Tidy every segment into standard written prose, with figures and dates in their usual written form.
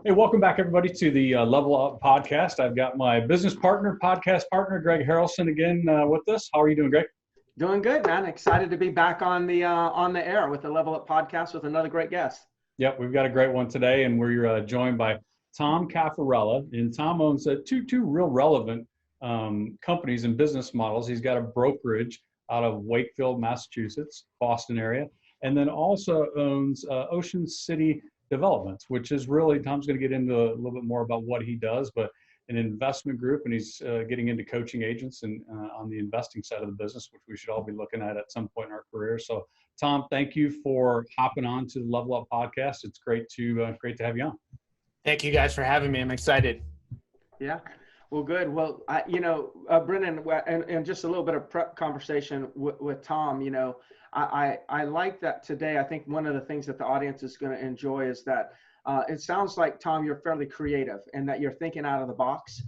Hey, welcome back, everybody, to the Level Up podcast. I've got my business partner, podcast partner, Greg Harrelson, again with us. How are you doing, Greg? Doing good, man. Excited to be back on the air with the Level Up podcast with another great guest. Yep, we've got a great one today, and we're joined by Tom Cafarella. And Tom owns two real relevant companies and business models. He's got a brokerage out of Wakefield, Massachusetts, Boston area, and then also owns Ocean City Developments, which is really, Tom's going to get into a little bit more about what he does, but an investment group, and he's getting into coaching agents and on the investing side of the business, which we should all be looking at some point in our career. So, Tom, thank you for hopping on to the Level Up podcast. It's great to have you on. Thank you guys for having me. I'm excited. Yeah, well, good. Well, Brennan, and just a little bit of prep conversation with Tom. I like that today. I think one of the things that the audience is going to enjoy is that it sounds like, Tom, you're fairly creative and that you're thinking out of the box.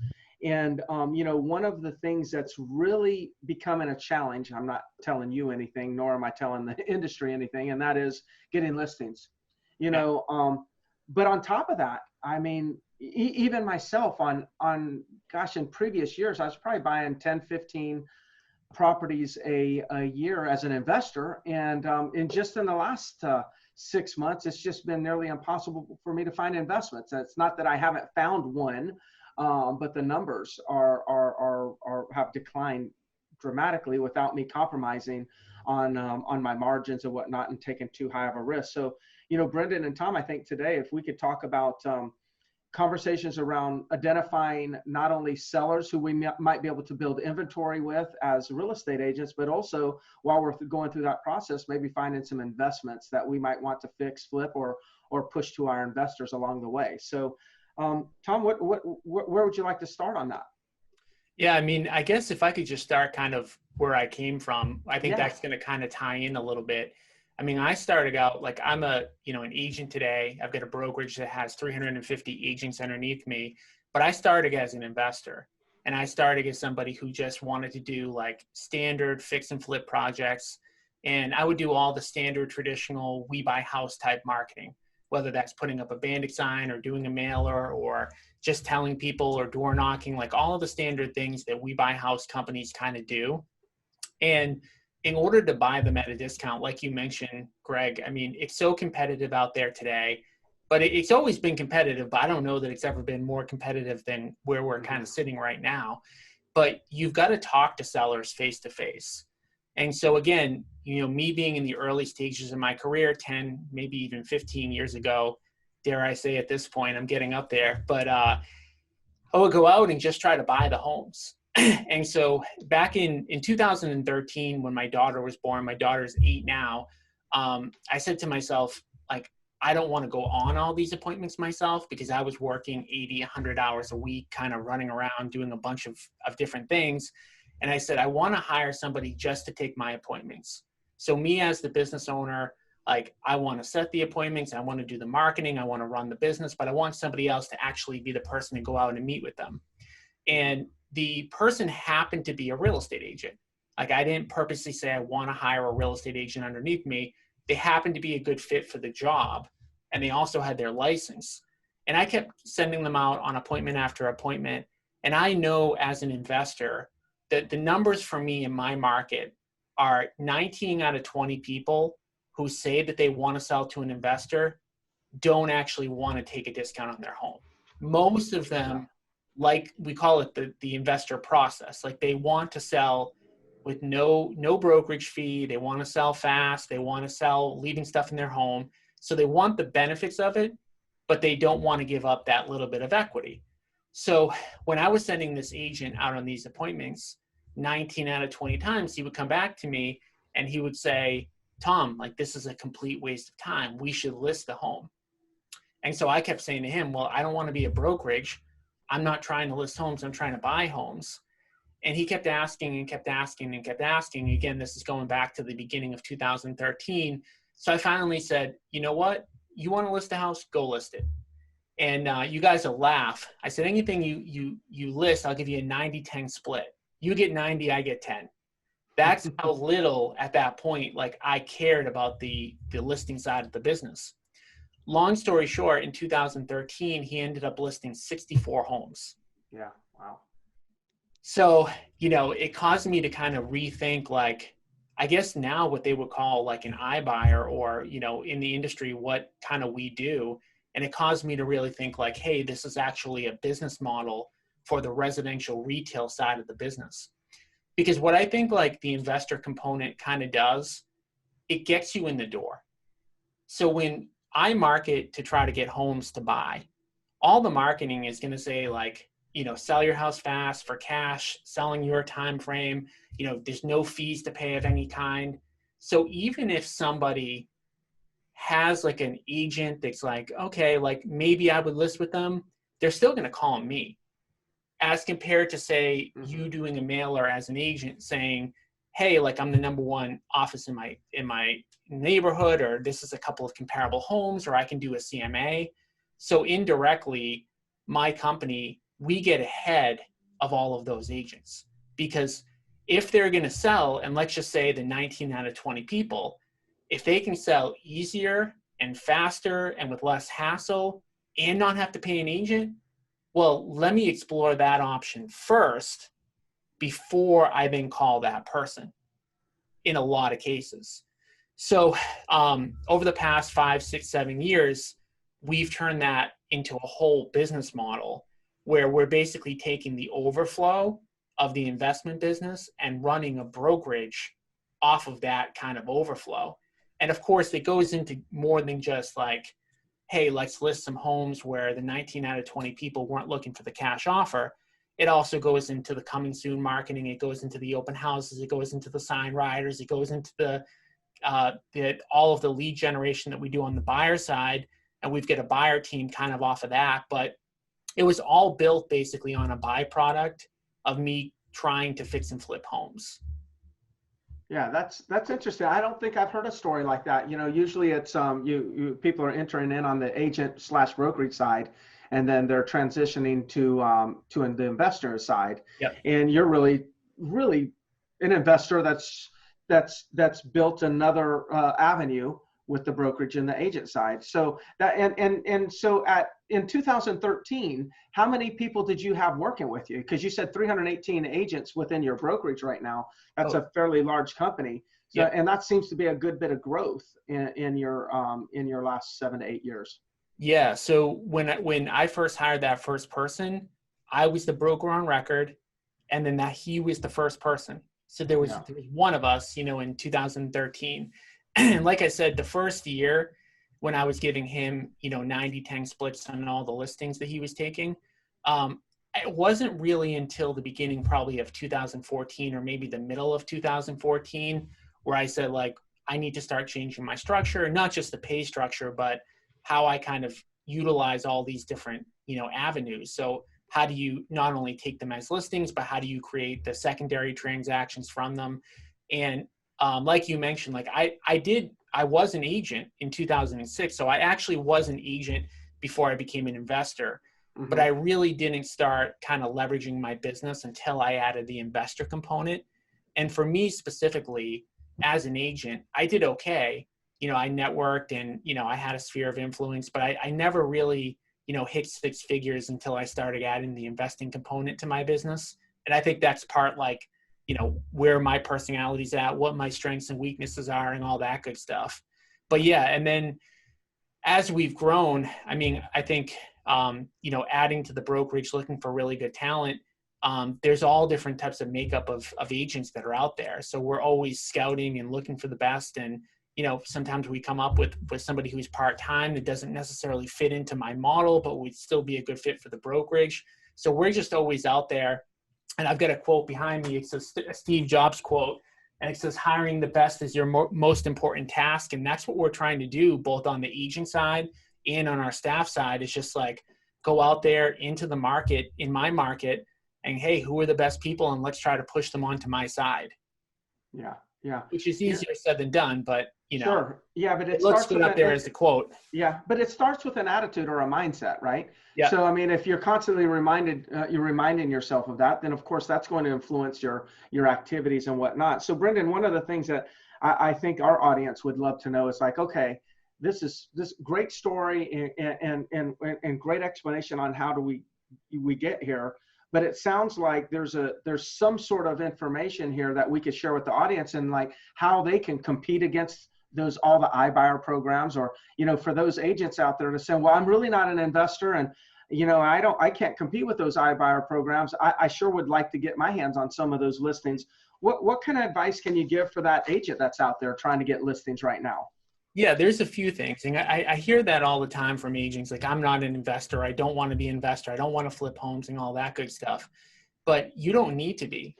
And, one of the things that's really becoming a challenge, I'm not telling you anything, nor am I telling the industry anything, and that is getting listings. But on top of that, I mean, even myself in previous years, I was probably buying 10, 15 properties a year as an investor. And in the last 6 months, it's just been nearly impossible for me to find investments. It's not that I haven't found one, but the numbers have declined dramatically without me compromising on my margins and whatnot and taking too high of a risk. So, Brendan and Tom, I think today, if we could talk about conversations around identifying not only sellers who we might be able to build inventory with as real estate agents, but also while we're going through that process, maybe finding some investments that we might want to fix, flip, or push to our investors along the way. So, Tom, where would you like to start on that? Yeah, I mean, I guess if I could just start kind of where I came from, I think that's going to kind of tie in a little bit. I mean, I started out like I'm an agent today. I've got a brokerage that has 350 agents underneath me, but I started as an investor, and I started as somebody who just wanted to do like standard fix and flip projects. And I would do all the standard traditional we buy house type marketing, whether that's putting up a bandit sign or doing a mailer or just telling people or door knocking, like all of the standard things that we buy house companies kind of do. And in order to buy them at a discount, like you mentioned, Greg, I mean, it's so competitive out there today, but it's always been competitive, but I don't know that it's ever been more competitive than where we're kind of sitting right now. But you've got to talk to sellers face to face. And so again, me being in the early stages of my career, 10, maybe even 15 years ago, dare I say at this point, I'm getting up there, but I would go out and just try to buy the homes. And so back in 2013, when my daughter was born, my daughter's 8 now, I said to myself, like, I don't want to go on all these appointments myself because I was working 80, 100 hours a week, kind of running around doing a bunch of different things. And I said, I want to hire somebody just to take my appointments. So me as the business owner, like I want to set the appointments, I want to do the marketing, I want to run the business, but I want somebody else to actually be the person to go out and meet with them. And the person happened to be a real estate agent. Like I didn't purposely say I want to hire a real estate agent underneath me. They happened to be a good fit for the job. And they also had their license. And I kept sending them out on appointment after appointment. And I know as an investor that the numbers for me in my market are 19 out of 20 people who say that they want to sell to an investor don't actually want to take a discount on their home. Most of them, like we call it the investor process, like they want to sell with no brokerage fee. They want to sell fast. They want to sell leaving stuff in their home. So they want the benefits of it, but they don't want to give up that little bit of equity. So when I was sending this agent out on these appointments, 19 out of 20 times, he would come back to me and he would say, Tom, like this is a complete waste of time. We should list the home. And so I kept saying to him, well, I don't want to be a brokerage. I'm not trying to list homes. I'm trying to buy homes. And he kept asking and kept asking and kept asking. Again, this is going back to the beginning of 2013. So I finally said, you know what? You want to list a house? Go list it. And you guys will laugh. I said, anything you list, I'll give you a 90-10 split. You get 90, I get 10. That's how little at that point, like I cared about the listing side of the business. long story short, in 2013, he ended up listing 64 homes. Yeah. Wow. So, it caused me to kind of rethink, like, I guess now what they would call like an iBuyer, or, in the industry, what kind of we do. And it caused me to really think like, hey, this is actually a business model for the residential retail side of the business. Because what I think like the investor component kind of does, it gets you in the door. So when I market to try to get homes to buy, all the marketing is going to say like, sell your house fast for cash, selling your time frame, there's no fees to pay of any kind. So even if somebody has like an agent that's like, okay, like maybe I would list with them, they're still going to call me, as compared to say you doing a mailer as an agent saying, hey, like I'm the number one office in my neighborhood, or this is a couple of comparable homes, or I can do a CMA. So indirectly, my company, we get ahead of all of those agents, because if they're going to sell, and let's just say the 19 out of 20 people, if they can sell easier and faster and with less hassle and not have to pay an agent, well, let me explore that option first before I then call that person in a lot of cases. So over the past 5, 6, 7 years, we've turned that into a whole business model where we're basically taking the overflow of the investment business and running a brokerage off of that kind of overflow. And of course, it goes into more than just like, hey, let's list some homes where the 19 out of 20 people weren't looking for the cash offer. It also goes into the coming soon marketing. It goes into the open houses. It goes into the sign riders. It goes into the all of the lead generation that we do on the buyer side. And we've got a buyer team kind of off of that. But it was all built basically on a byproduct of me trying to fix and flip homes. Yeah, that's interesting. I don't think I've heard a story like that. Usually it's you people are entering in on the agent / brokerage side, and then they're transitioning to the investor side. Yep. And you're really an investor that's built another avenue with the brokerage and the agent side. So that and so in 2013, how many people did you have working with you? Because you said 318 agents within your brokerage right now. That's a fairly large company. So, and that seems to be a good bit of growth in your last 7 to 8 years. Yeah. So when I first hired that first person, I was the broker on record, and then he was the first person. So there was one of us, in 2013. And like I said, the first year when I was giving him, 90-10 splits on all the listings that he was taking, it wasn't really until the beginning probably of 2014 or maybe the middle of 2014 where I said, like, I need to start changing my structure, not just the pay structure, but how I kind of utilize all these different, avenues. So how do you not only take them as listings, but how do you create the secondary transactions from them? And like you mentioned, like I was an agent in 2006. So I actually was an agent before I became an investor, but I really didn't start kind of leveraging my business until I added the investor component. And for me specifically, as an agent, I did okay. I networked and, I had a sphere of influence, but I never really, hit 6 figures until I started adding the investing component to my business. And I think that's part like, where my personality's at, what my strengths and weaknesses are, and all that good stuff. But yeah, and then as we've grown, I mean, I think, adding to the brokerage, looking for really good talent, there's all different types of makeup of agents that are out there. So we're always scouting and looking for the best. And, sometimes we come up with somebody who's part-time that doesn't necessarily fit into my model, but would still be a good fit for the brokerage. So we're just always out there. And I've got a quote behind me. It's a Steve Jobs quote. And it says, hiring the best is your most important task. And that's what we're trying to do, both on the agent side and on our staff side. It's just like, go out there into the market, in my market, and hey, who are the best people? And let's try to push them onto my side. Yeah. Yeah. Which is easier said than done, but Sure. Yeah, but it looks good out there as the quote. Yeah, but it starts with an attitude or a mindset, right? Yeah. So, I mean, if you're constantly you're reminding yourself of that, then of course that's going to influence your activities and whatnot. So, Brendan, one of the things that I think our audience would love to know is like, okay, this great story and great explanation on how do we get here. But it sounds like there's some sort of information here that we could share with the audience, and like how they can compete against all the iBuyer programs, or, for those agents out there to say, well, I'm really not an investor, and I can't compete with those iBuyer programs. I sure would like to get my hands on some of those listings. What kind of advice can you give for that agent that's out there trying to get listings right now? Yeah, there's a few things. And I hear that all the time from agents. Like, I'm not an investor. I don't want to be an investor. I don't want to flip homes and all that good stuff. But you don't need to be.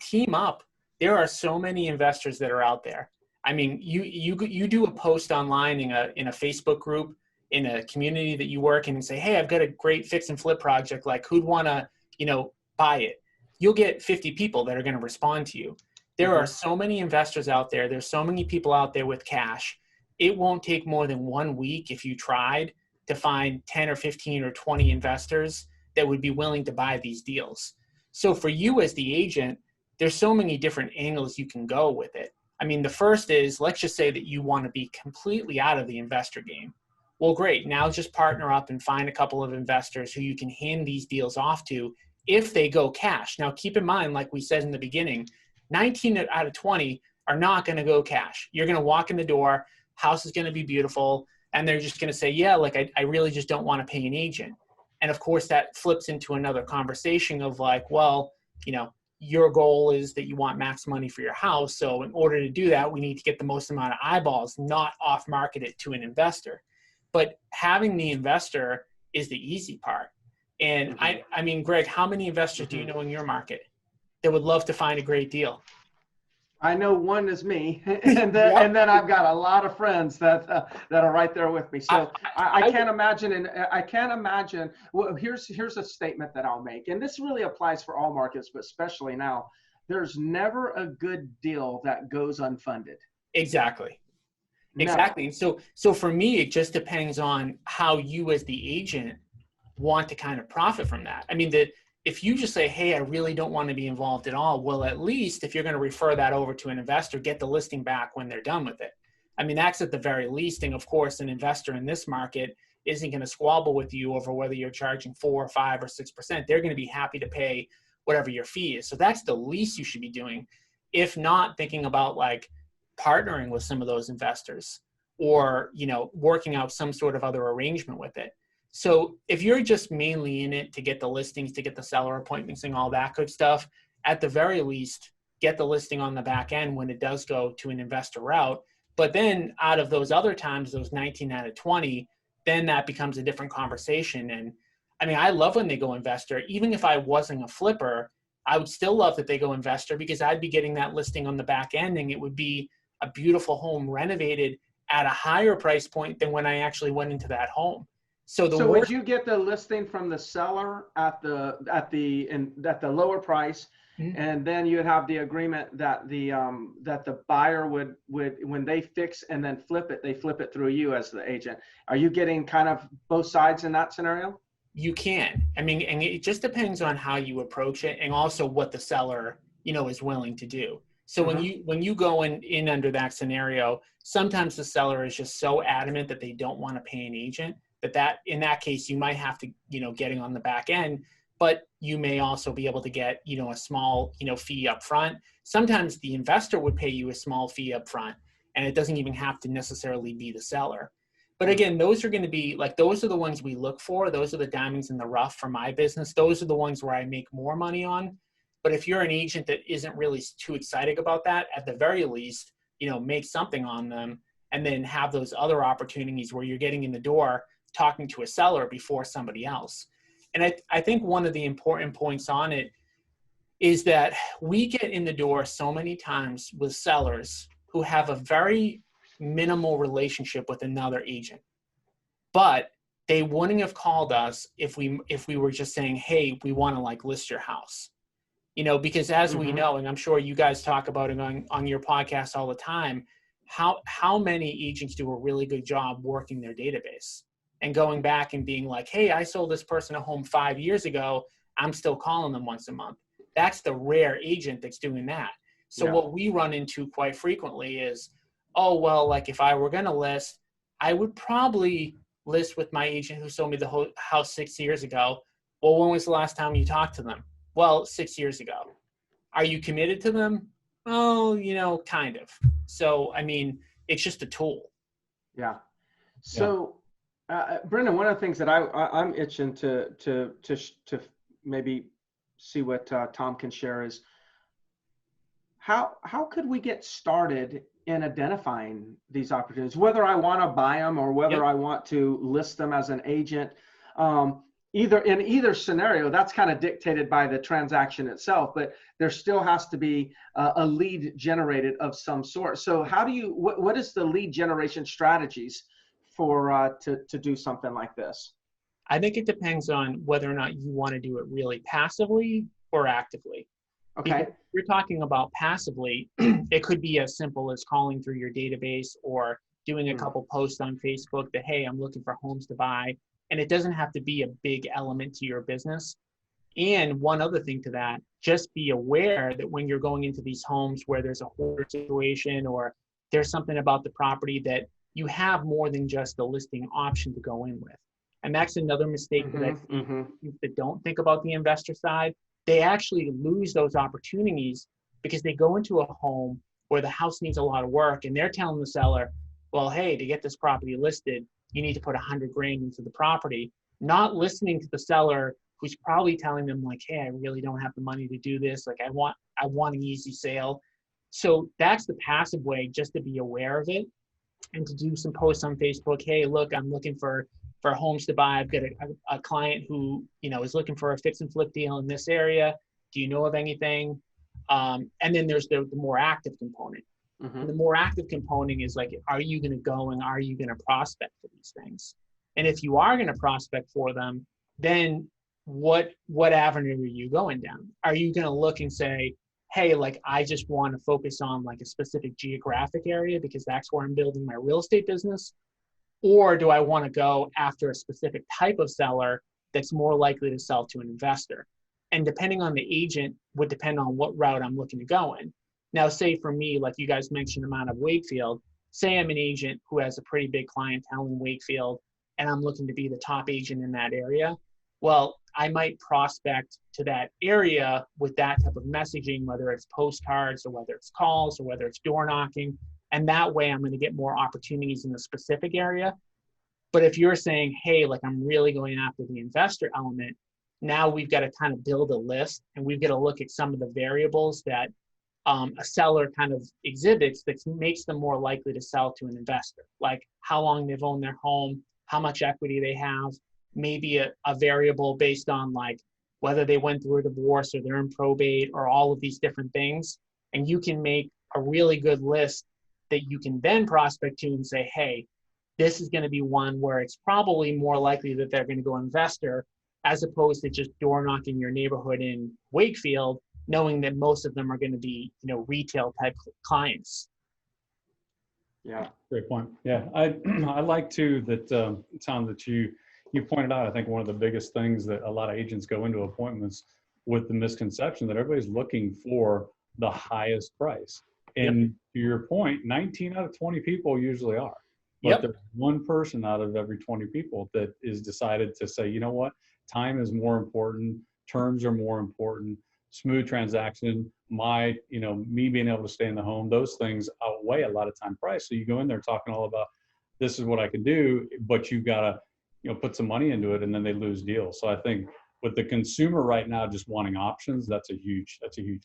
Team up. There are so many investors that are out there. I mean, you do a post online in a Facebook group, in a community that you work in, and say, hey, I've got a great fix and flip project. Like, who'd want to, buy it? You'll get 50 people that are going to respond to you. There are so many investors out there. There's so many people out there with cash. It won't take more than 1 week, if you tried, to find 10 or 15 or 20 investors that would be willing to buy these deals. So for you as the agent, there's so many different angles you can go with it. I mean, the first is, let's just say that you want to be completely out of the investor game. Well, great. Now just partner up and find a couple of investors who you can hand these deals off to if they go cash. Now, keep in mind, like we said in the beginning, 19 out of 20 are not going to go cash. You're going to walk in the door, house is going to be beautiful, and they're just going to say, yeah, like, I really just don't want to pay an agent. And of course, that flips into another conversation of like, well, your goal is that you want max money for your house. So in order to do that, we need to get the most amount of eyeballs, not off market it to an investor. But having the investor is the easy part. And I mean, Greg, how many investors do you know in your market that would love to find a great deal? I know one is me, and then I've got a lot of friends that are right there with me. So I can't imagine, and I can't imagine. Well, here's a statement that I'll make, and this really applies for all markets, but especially now. There's never a good deal that goes unfunded. Exactly. Exactly. So for me, it just depends on how you as the agent want to kind of profit from that. I mean, if you just say, hey, I really don't want to be involved at all, well, at least if you're going to refer that over to an investor, get the listing back when they're done with it. I mean, that's at the very least. And of course, an investor in this market isn't going to squabble with you over whether you're charging 4, 5, or 6%. They're going to be happy to pay whatever your fee is. So that's the least you should be doing. If not, thinking about like partnering with some of those investors, or, working out some sort of other arrangement with it. So if you're just mainly in it to get the listings, to get the seller appointments and all that good stuff, at the very least, get the listing on the back end when it does go to an investor route. But then out of those other times, those 19 out of 20, then that becomes a different conversation. And I mean, I love when they go investor. Even if I wasn't a flipper, I would still love that they go investor, because I'd be getting that listing on the back end, and it would be a beautiful home renovated at a higher price point than when I actually went into that home. So would you get the listing from the seller at the lower price, and then you'd have the agreement that the buyer would when they fix and then flip it, they flip it through you as the agent. Are you getting kind of both sides in that scenario? You can. I mean, and it just depends on how you approach it, and also what the seller, is willing to do. So when you go in under that scenario, sometimes the seller is just so adamant that they don't want to pay an agent that in that case, you might have to, getting on the back end, but you may also be able to get, a small, fee up front. Sometimes the investor would pay you a small fee up front, and it doesn't even have to necessarily be the seller. But again, those are going to be like, those are the ones we look for. Those are the diamonds in the rough for my business. Those are the ones where I make more money on. But if you're an agent that isn't really too excited about that, at the very least, make something on them, and then have those other opportunities where you're getting in the door talking to a seller before somebody else. And I think one of the important points on it is that we get in the door so many times with sellers who have a very minimal relationship with another agent, but they wouldn't have called us if we were just saying, hey, we want to like list your house, because as we know, and I'm sure you guys talk about it on your podcast all the time, how many agents do a really good job working their database and going back and being like, hey, I sold this person a home 5 years ago. I'm still calling them once a month. That's the rare agent that's doing that. So what we run into quite frequently is, oh, well, like if I were going to list, I would probably list with my agent who sold me the whole house 6 years ago. Well, when was the last time you talked to them? Well, 6 years ago. Are you committed to them? Oh, kind of. So, I mean, it's just a tool. Yeah. So, Brendan, one of the things that I'm itching to maybe see what Tom can share is how could we get started in identifying these opportunities, whether I want to buy them or whether I want to list them as an agent. Either scenario, that's kind of dictated by the transaction itself, but there still has to be a lead generated of some sort. So what is the lead generation strategies for to do something like this? I think it depends on whether or not you want to do it really passively or actively. Okay. Because if you're talking about passively, it could be as simple as calling through your database or doing a couple posts on Facebook that, hey, I'm looking for homes to buy. And it doesn't have to be a big element to your business. And one other thing to that, just be aware that when you're going into these homes where there's a hoarder situation or there's something about the property that you have more than just a listing option to go in with. And that's another mistake that I see that don't think about the investor side. They actually lose those opportunities because they go into a home where the house needs a lot of work and they're telling the seller, well, hey, to get this property listed, you need to put $100,000 into the property, not listening to the seller who's probably telling them like, hey, I really don't have the money to do this. Like I want an easy sale. So that's the passive way, just to be aware of it and to do some posts on Facebook. Hey, look, I'm looking for homes to buy. I've got a client who, is looking for a fix and flip deal in this area. Do you know of anything? And then there's the more active component. And the more active component is like, are you going to go and are you going to prospect for these things? And if you are going to prospect for them, then what avenue are you going down? Are you going to look and say, hey, like I just want to focus on like a specific geographic area because that's where I'm building my real estate business? Or do I want to go after a specific type of seller that's more likely to sell to an investor? And depending on the agent would depend on what route I'm looking to go in. Now, say for me, like you guys mentioned, I'm out of Wakefield. Say I'm an agent who has a pretty big clientele in Wakefield, and I'm looking to be the top agent in that area. Well, I might prospect to that area with that type of messaging, whether it's postcards or whether it's calls or whether it's door knocking. And that way I'm going to get more opportunities in the specific area. But if you're saying, hey, like I'm really going after the investor element, now we've got to kind of build a list and we've got to look at some of the variables that a seller kind of exhibits that makes them more likely to sell to an investor, like how long they've owned their home, how much equity they have, maybe a variable based on like whether they went through a divorce or they're in probate or all of these different things. And you can make a really good list that you can then prospect to and say, hey, this is going to be one where it's probably more likely that they're going to go investor as opposed to just door knocking your neighborhood in Wakefield, knowing that most of them are going to be, retail type clients. Yeah. Great point. Yeah. I like too that, Tom, that you pointed out, I think one of the biggest things that a lot of agents go into appointments with the misconception that everybody's looking for the highest price. And to your point, 19 out of 20 people usually are. But there's one person out of every 20 people that is decided to say, you know what, time is more important, terms are more important, smooth transaction, me being able to stay in the home, those things outweigh a lot of time price. So you go in there talking all about this is what I can do, but you've got to, put some money into it, and then they lose deals. So I think with the consumer right now just wanting options, that's a huge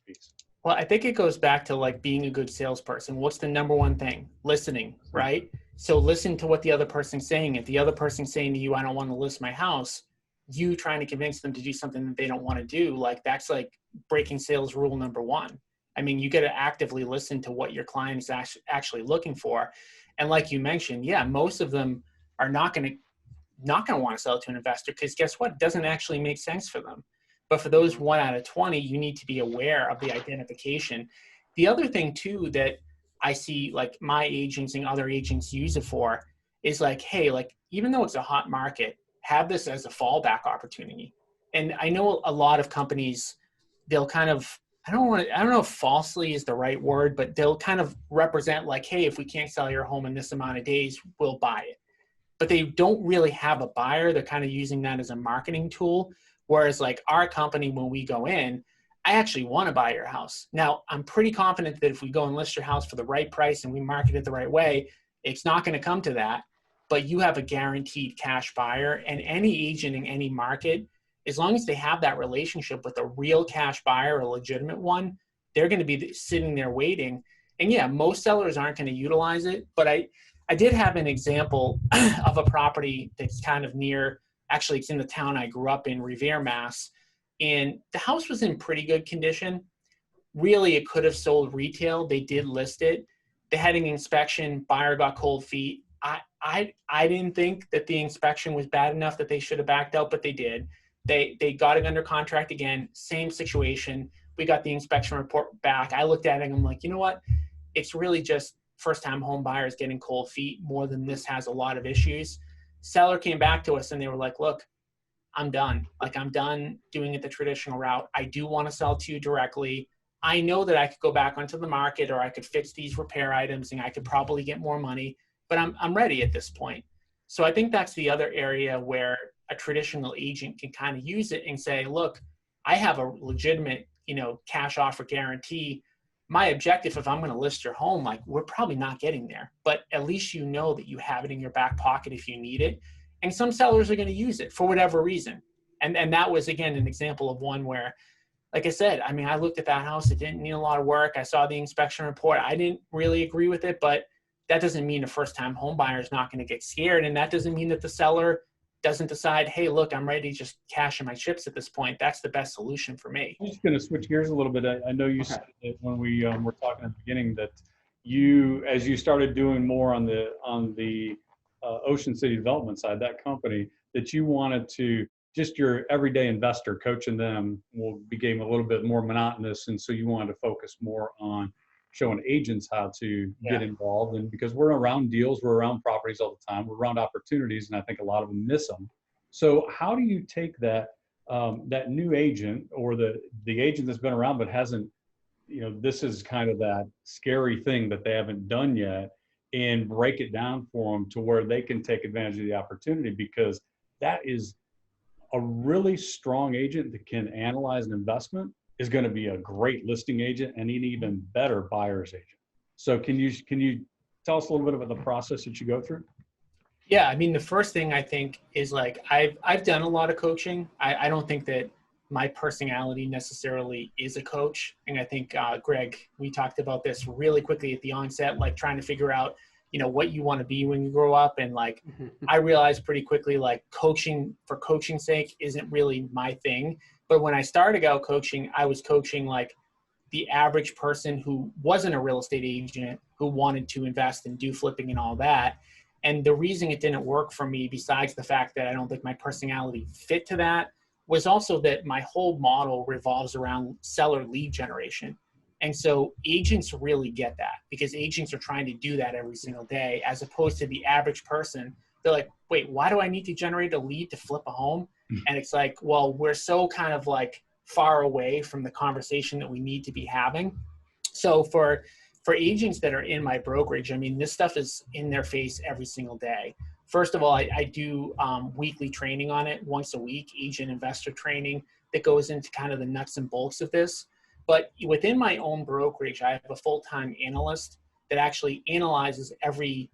piece. Well, I think it goes back to like being a good salesperson. What's the number one thing? Listening, right? So listen to what the other person's saying. If the other person's saying to you, I don't want to list my house, you trying to convince them to do something that they don't want to do, like that's like breaking sales rule number one. I mean, you got to actively listen to what your client is actually looking for. And like you mentioned, most of them are not going to want to sell to an investor because guess what? It doesn't actually make sense for them. But for those 1 out of 20, you need to be aware of the identification. The other thing too that I see like my agents and other agents use it for is like, hey, like even though it's a hot market, have this as a fallback opportunity. And I know a lot of companies, they'll kind of, I don't know if falsely is the right word, but they'll kind of represent like, hey, if we can't sell your home in this amount of days, we'll buy it. but they don't really have a buyer. They're kind of using that as a marketing tool. Whereas like our company, when we go in, I actually want to buy your house. Now, I'm pretty confident that if we go and list your house for the right price and we market it the right way, it's not going to come to that, but you have a guaranteed cash buyer. And any agent in any market, as long as they have that relationship with a real cash buyer, a legitimate one, they're going to be sitting there waiting. And yeah, most sellers aren't going to utilize it, but I did have an example of a property that's kind of near, actually it's in the town I grew up in, Revere, Mass. And the house was in pretty good condition. Really, it could have sold retail. They did list it. They had an inspection, buyer got cold feet. I didn't think that the inspection was bad enough that they should have backed out, but they did. They got it under contract again, same situation. We got the inspection report back. I looked at it and I'm like, you know what? It's really just first-time home buyers getting cold feet more than this has a lot of issues. Seller came back to us and they were like, look, I'm done. Like, I'm done doing it the traditional route. I do want to sell to you directly. I know that I could go back onto the market or I could fix these repair items and I could probably get more money, but I'm ready at this point. So I think that's the other area where a traditional agent can kind of use it and say, look, I have a legitimate, cash offer guarantee. My objective, if I'm going to list your home, like, we're probably not getting there, but at least you know that you have it in your back pocket if you need it. And some sellers are going to use it for whatever reason. And that was, again, an example of one where, like I said, I mean, I looked at that house. It didn't need a lot of work. I saw the inspection report. I didn't really agree with it, but that doesn't mean a first-time home buyer is not going to get scared. And that doesn't mean that the seller doesn't decide, hey, look, I'm ready to just cash in my chips at this point. That's the best solution for me. I'm just going to switch gears a little bit. I know you said that when we were talking at the beginning that you, as you started doing more on the Ocean City development side, that company, that you wanted to, just your everyday investor coaching them became a little bit more monotonous. And so you wanted to focus more on showing agents how to get involved. And because we're around deals, we're around properties all the time, we're around opportunities, and I think a lot of them miss them. So how do you take that that new agent or the agent that's been around but hasn't, this is kind of that scary thing that they haven't done yet, and break it down for them to where they can take advantage of the opportunity? Because that is a really strong agent that can analyze an investment is going to be a great listing agent and an even better buyer's agent. So can you tell us a little bit about the process that you go through? Yeah, I mean, the first thing I think is, like, I've done a lot of coaching. I don't think that my personality necessarily is a coach. And I think, Greg, we talked about this really quickly at the onset, like trying to figure out, what you want to be when you grow up. And like, I realized pretty quickly, like, coaching for coaching's sake isn't really my thing. But when I started out coaching, I was coaching like the average person who wasn't a real estate agent, who wanted to invest and do flipping and all that. And the reason it didn't work for me, besides the fact that I don't think my personality fit to that, was also that my whole model revolves around seller lead generation. And so agents really get that, because agents are trying to do that every single day, as opposed to the average person. They're like, wait, why do I need to generate a lead to flip a home? And it's like, well, we're so kind of like far away from the conversation that we need to be having. So for agents that are in my brokerage, I mean, this stuff is in their face every single day. First of all, I do weekly training on it, once a week, agent investor training that goes into kind of the nuts and bolts of this. But within my own brokerage, I have a full-time analyst that actually analyzes every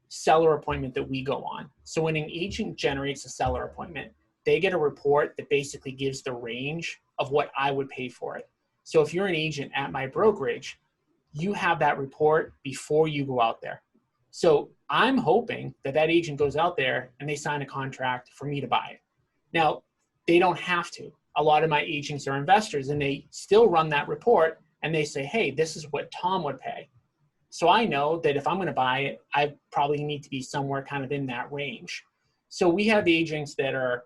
seller appointment that we go on. So when an agent generates a seller appointment, they get a report that basically gives the range of what I would pay for it. So if you're an agent at my brokerage, you have that report before you go out there. So I'm hoping that that agent goes out there and they sign a contract for me to buy it. Now, they don't have to. A lot of my agents are investors, and they still run that report and they say, hey, this is what Tom would pay. So I know that if I'm going to buy it, I probably need to be somewhere kind of in that range. So we have agents that are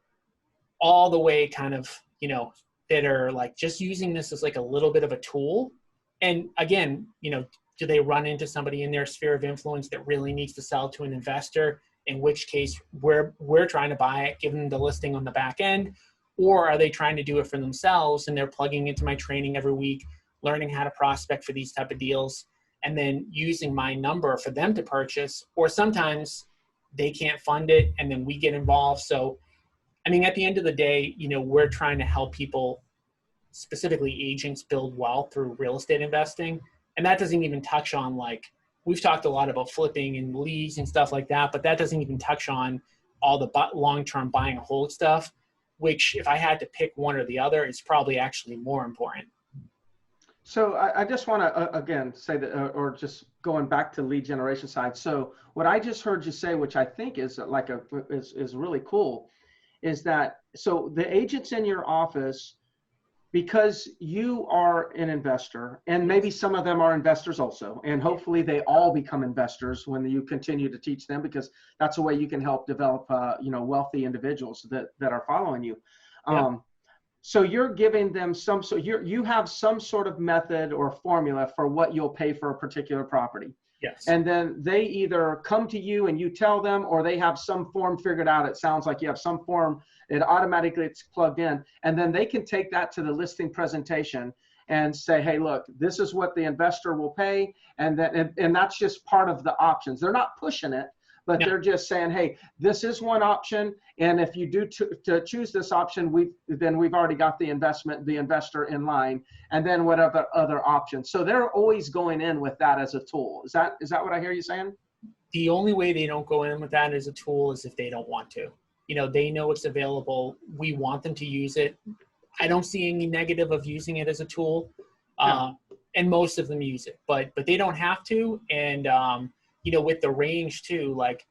all the way kind of, that are like just using this as like a little bit of a tool. And again, do they run into somebody in their sphere of influence that really needs to sell to an investor, in which case we're trying to buy it, give them the listing on the back end? Or are they trying to do it for themselves and they're plugging into my training every week, learning how to prospect for these type of deals, and then using my number for them to purchase? Or sometimes they can't fund it, and then we get involved. So, I mean, at the end of the day, we're trying to help people, specifically agents, build wealth through real estate investing. And that doesn't even touch on, like, we've talked a lot about flipping and leads and stuff like that, but that doesn't even touch on all the long-term buying and hold stuff, which if I had to pick one or the other, it's probably actually more important. So I just want to, again, say that, or just going back to lead generation side. So what I just heard you say, which I think is is really cool, is that, so the agents in your office, because you are an investor, and maybe some of them are investors also, and hopefully they all become investors when you continue to teach them, because that's a way you can help develop, wealthy individuals that are following you. Yeah. So you're giving them so you have some sort of method or formula for what you'll pay for a particular property. Yes. And then they either come to you and you tell them, or they have some form figured out. It sounds like you have some form, it automatically it's plugged in. And then they can take that to the listing presentation and say, hey, look, this is what the investor will pay. And that's just part of the options. They're not pushing it, but No. they're just saying, hey, this is one option. And if you do to choose this option, we've already got the investor in line, and then whatever other options. So they're always going in with that as a tool. Is that what I hear you saying? The only way they don't go in with that as a tool is if they don't want to. They know it's available. We want them to use it. I don't see any negative of using it as a tool. No. And most of them use it, but they don't have to. And, with the range too, like,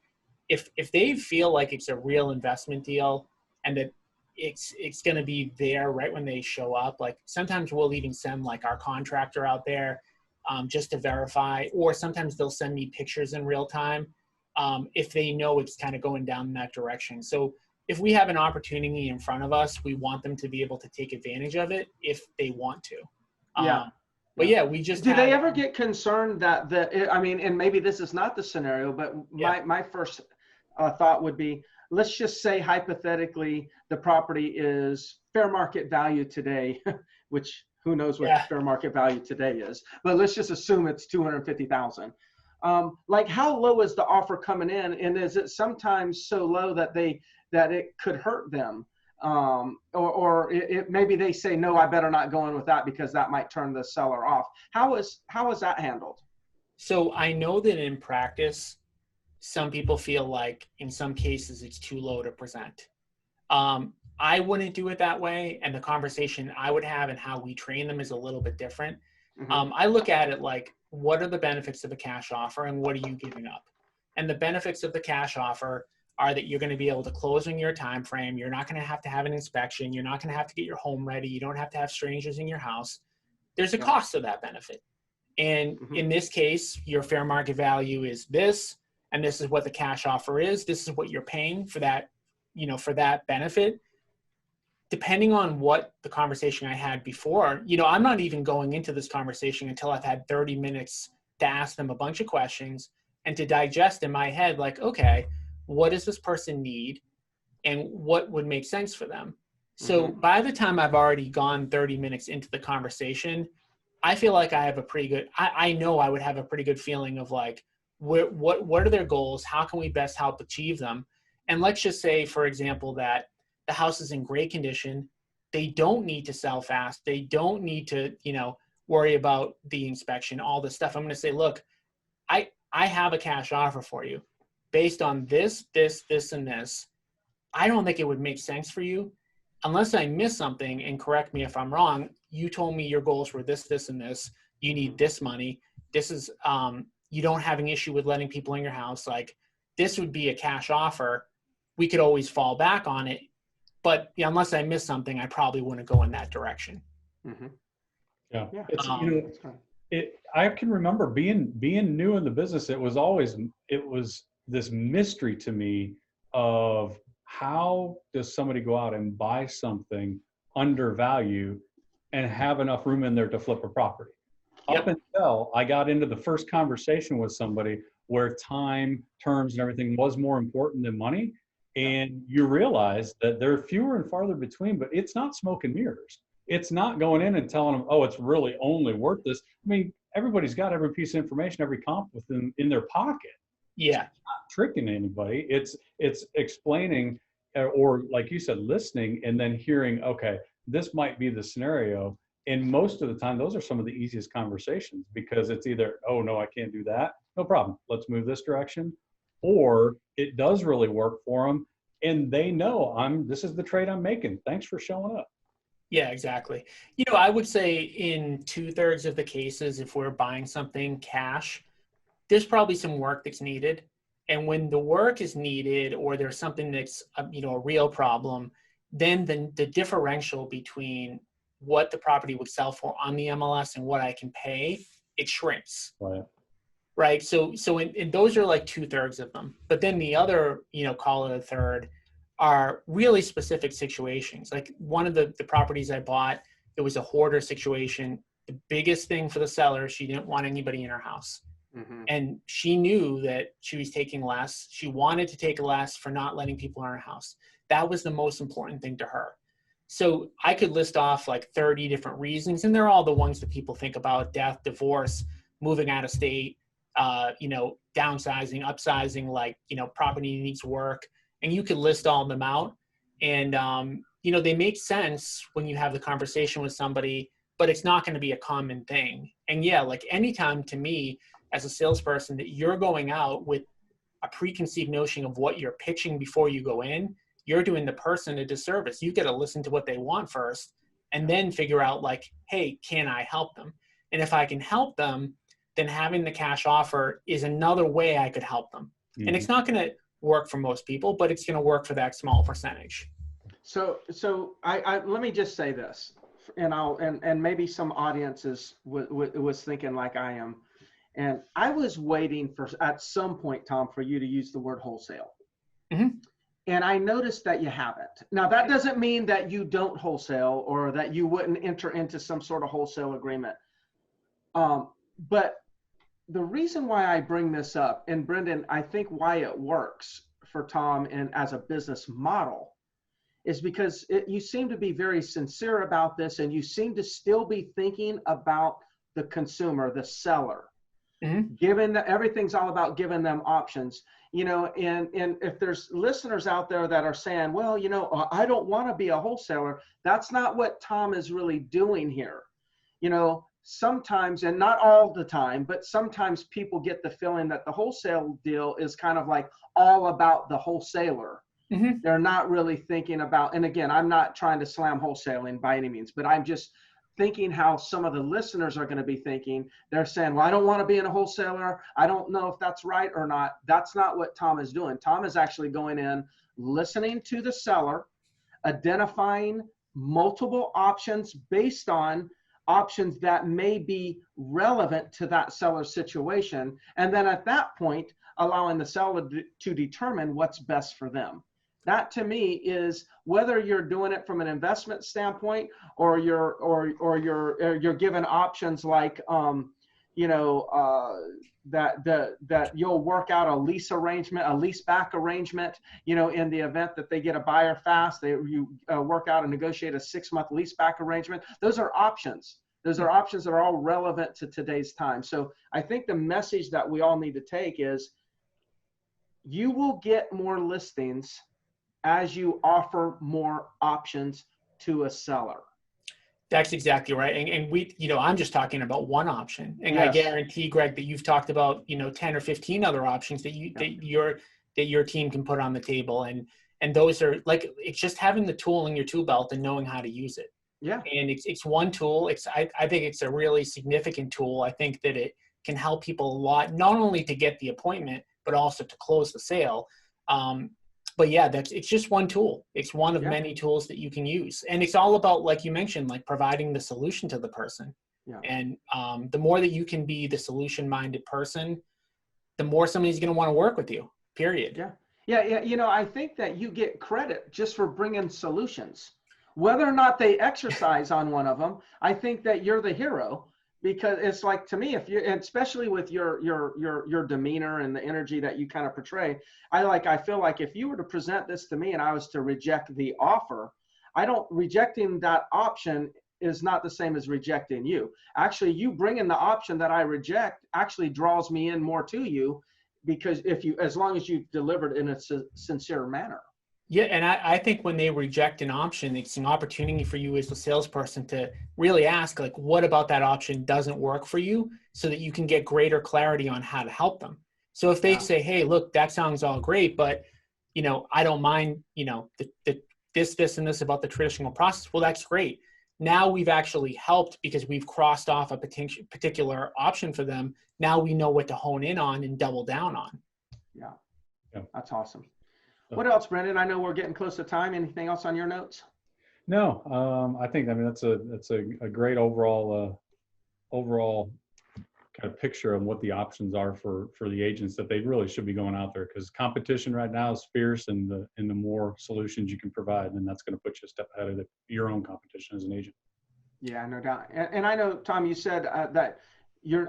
if they feel like it's a real investment deal and that it's going to be there right when they show up, like sometimes we'll even send like our contractor out there just to verify, or sometimes they'll send me pictures in real time if they know it's kind of going down that direction. So if we have an opportunity in front of us, we want them to be able to take advantage of it if they want to. Yeah. But yeah, we just do they ever get concerned that and maybe this is not the scenario, but my first thought would be, let's just say hypothetically the property is fair market value today, which who knows what fair market value today is, but let's just assume it's $250,000. Like, how low is the offer coming in, and is it sometimes so low that it could hurt them? Or maybe they say, no, I better not go in with that because that might turn the seller off. How is that handled? So I know that in practice, some people feel like in some cases it's too low to present. I wouldn't do it that way. And the conversation I would have and how we train them is a little bit different. Mm-hmm. I look at it like, what are the benefits of a cash offer and what are you giving up? And the benefits of the cash offer are that you're going to be able to close in your time frame. You're not going to have an inspection. You're not going to have to get your home ready. You don't have to have strangers in your house. There's a cost to that benefit. And in this case, your fair market value is this, and this is what the cash offer is. This is what you're paying for that, for that benefit. Depending on what the conversation I had before, I'm not even going into this conversation until I've had 30 minutes to ask them a bunch of questions and to digest in my head, like, okay, what does this person need and what would make sense for them? So by the time I've already gone 30 minutes into the conversation, I feel like I have a pretty good, I know I would have a pretty good feeling of like, what are their goals? How can we best help achieve them? And let's just say, for example, that the house is in great condition. They don't need to sell fast. They don't need to, worry about the inspection, all this stuff. I'm going to say, look, I have a cash offer for you based on this, and this. I don't think it would make sense for you unless I miss something, and correct me if I'm wrong. You told me your goals were this, and this. You need this money. This is, you don't have an issue with letting people in your house. Like, this would be a cash offer. We could always fall back on it. But unless I miss something, I probably wouldn't go in that direction. Yeah. It's, I can remember being new in the business. It was this mystery to me of how does somebody go out and buy something under value and have enough room in there to flip a property. Up until I got into the first conversation with somebody where time, terms, and everything was more important than money. And you realize that they're fewer and farther between, but it's not smoke and mirrors. It's not going in and telling them, oh, it's really only worth this. I mean, everybody's got every piece of information, every comp within in their pocket. Yeah. Not tricking anybody. It's explaining, or like you said, listening, and then hearing, okay, this might be the scenario. And most of the time, those are some of the easiest conversations, because it's either, oh no, I can't do that. No problem. Let's move this direction. Or it does really work for them, and they know this is the trade I'm making. Thanks for showing up. Yeah, exactly. You know, I would say in 2/3 of the cases, if we're buying something cash, there's probably some work that's needed. And when the work is needed, or there's something that's, a real problem, then the differential between what the property would sell for on the MLS and what I can pay, it shrinks. Right. Right. So and those are like 2/3 of them. But then the other, call it a third, are really specific situations. Like one of the properties I bought, it was a hoarder situation. The biggest thing for the seller, she didn't want anybody in her house. Mm-hmm. And she knew that she was taking less. She wanted to take less for not letting people in her house. That was the most important thing to her. So I could list off like 30 different reasons, and they're all the ones that people think about: death, divorce, moving out of state, downsizing, upsizing, like, property needs work. And you could list all of them out. And, they make sense when you have the conversation with somebody, but it's not going to be a common thing. And yeah, like anytime to me as a salesperson that you're going out with a preconceived notion of what you're pitching before you go in, you're doing the person a disservice. You got to listen to what they want first, and then figure out like, hey, can I help them? And if I can help them, then having the cash offer is another way I could help them. Mm-hmm. And it's not going to work for most people, but it's going to work for that small percentage. So I let me just say this, and maybe some audiences was thinking like I am, and I was waiting for at some point, Tom, for you to use the word wholesale. Mm-hmm. And I noticed that you haven't. Now, that doesn't mean that you don't wholesale or that you wouldn't enter into some sort of wholesale agreement. But the reason why I bring this up, and Brendan, I think why it works for Tom and as a business model, is because you seem to be very sincere about this, and you seem to still be thinking about the consumer, the seller. Mm-hmm. Given that everything's all about giving them options, and if there's listeners out there that are saying, well, I don't want to be a wholesaler, that's not what Tom is really doing here. Sometimes, and not all the time, but sometimes people get the feeling that the wholesale deal is kind of like all about the wholesaler. Mm-hmm. They're not really thinking about, and again, I'm not trying to slam wholesaling by any means, but I'm just thinking how some of the listeners are going to be thinking. They're saying, well, I don't want to be in a wholesaler. I don't know if that's right or not. That's not what Tom is doing. Tom is actually going in, listening to the seller, identifying multiple options based on options that may be relevant to that seller's situation. And then at that point, allowing the seller to determine what's best for them. That to me is, whether you're doing it from an investment standpoint or you're given options like, that you'll work out a lease arrangement, a lease back arrangement, in the event that they get a buyer fast, you work out and negotiate a 6-month lease back arrangement. Those are options. Those are options that are all relevant to today's time. So I think the message that we all need to take is, you will get more listings as you offer more options to a seller. That's exactly right. And we, I'm just talking about one option. And yes, I guarantee, Greg, that you've talked about, 10 or 15 other options that your team can put on the table. And those are like, it's just having the tool in your tool belt and knowing how to use it. Yeah. And it's one tool. I think it's a really significant tool. I think that it can help people a lot, not only to get the appointment, but also to close the sale. But yeah, it's just one tool. It's one of many tools that you can use. And it's all about, like you mentioned, like providing the solution to the person. Yeah. And the more that you can be the solution-minded person, the more somebody's going to want to work with you, period. Yeah. Yeah. I think that you get credit just for bringing solutions. Whether or not they exercise on one of them, I think that you're the hero. Because it's like, to me, if you, especially with your demeanor and the energy that you kind of portray, I feel like if you were to present this to me and I was to reject the offer, rejecting that option is not the same as rejecting you. Actually, you bringing the option that I reject actually draws me in more to you, because as long as you've delivered in a sincere manner. Yeah, and I think when they reject an option, it's an opportunity for you as a salesperson to really ask, like, what about that option doesn't work for you, so that you can get greater clarity on how to help them. So if they say, hey, look, that sounds all great, but, I don't mind, this, and this about the traditional process. Well, that's great. Now we've actually helped because we've crossed off a particular option for them. Now we know what to hone in on and double down on. Yeah. That's awesome. What else, Brendan? I know we're getting close to time. Anything else on your notes? No, I think that's a great overall kind of picture of what the options are for the agents, that they really should be going out there, because competition right now is fierce, and the more solutions you can provide, then that's going to put you a step ahead of your own competition as an agent. Yeah, no doubt. And I know, Tom, you said that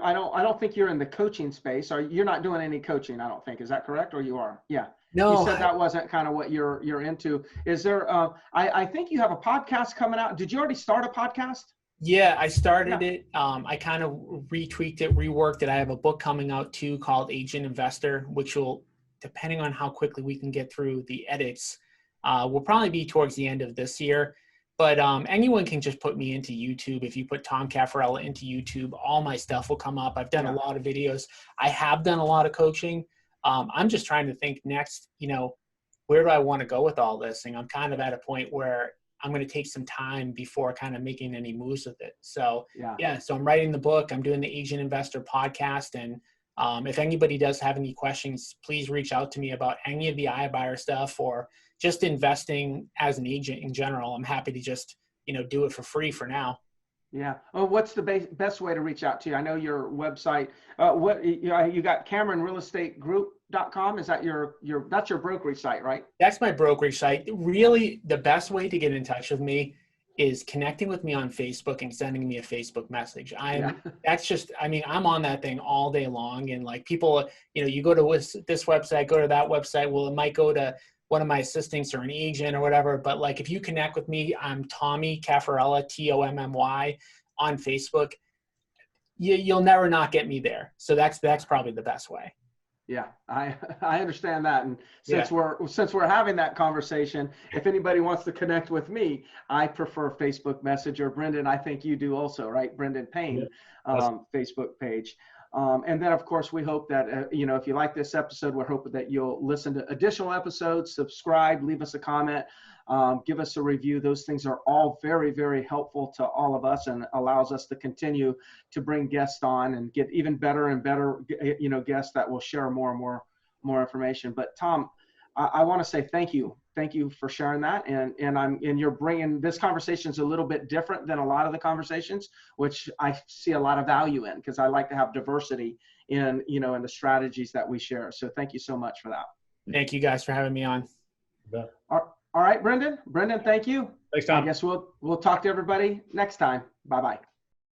I don't think you're in the coaching space, or you're not doing any coaching, I don't think. Is that correct? Or you are? Yeah. No, you said that wasn't kind of what you're into. Is there, I think you have a podcast coming out. Did you already start a podcast? Yeah, I started it. I kind of retweaked it, reworked it. I have a book coming out too called Agent Investor, which will, depending on how quickly we can get through the edits, will probably be towards the end of this year. But anyone can just put me into YouTube. If you put Tom Cafarella into YouTube, all my stuff will come up. I've done a lot of videos. I have done a lot of coaching. I'm just trying to think next, where do I want to go with all this? And I'm kind of at a point where I'm going to take some time before kind of making any moves with it. So so I'm writing the book. I'm doing the Agent Investor podcast. And if anybody does have any questions, please reach out to me about any of the iBuyer stuff, or just investing as an agent in general. I'm happy to just, do it for free for now. Yeah. Oh, what's the best way to reach out to you? I know your website. You got CameronRealEstateGroup.com. Is that that's your brokerage site, right? That's my brokerage site. Really, the best way to get in touch with me is connecting with me on Facebook and sending me a Facebook message. That's just, I'm on that thing all day long. And like people, you go to this website, go to that website. Well, it might go to one of my assistants or an agent or whatever. But like, if you connect with me, I'm Tommy Cafarella, Tommy, on Facebook. You'll never not get me there. So that's probably the best way. Yeah, I understand that. And since we're having that conversation, if anybody wants to connect with me, I prefer Facebook Messenger. Brendan, I think you do also, right? Brendan Payne, Facebook page. And then, of course, we hope that, if you like this episode, we're hoping that you'll listen to additional episodes, subscribe, leave us a comment, give us a review. Those things are all very, very helpful to all of us, and allows us to continue to bring guests on and get even better and better, guests that will share more and more information. But Tom, I want to say thank you. Thank you for sharing that. And you're bringing, this conversation is a little bit different than a lot of the conversations, which I see a lot of value in, because I like to have diversity in the strategies that we share. So thank you so much for that. Thank you guys for having me on. All right, Brendan. Thank you. Thanks, Tom. I guess we'll talk to everybody next time. Bye-bye.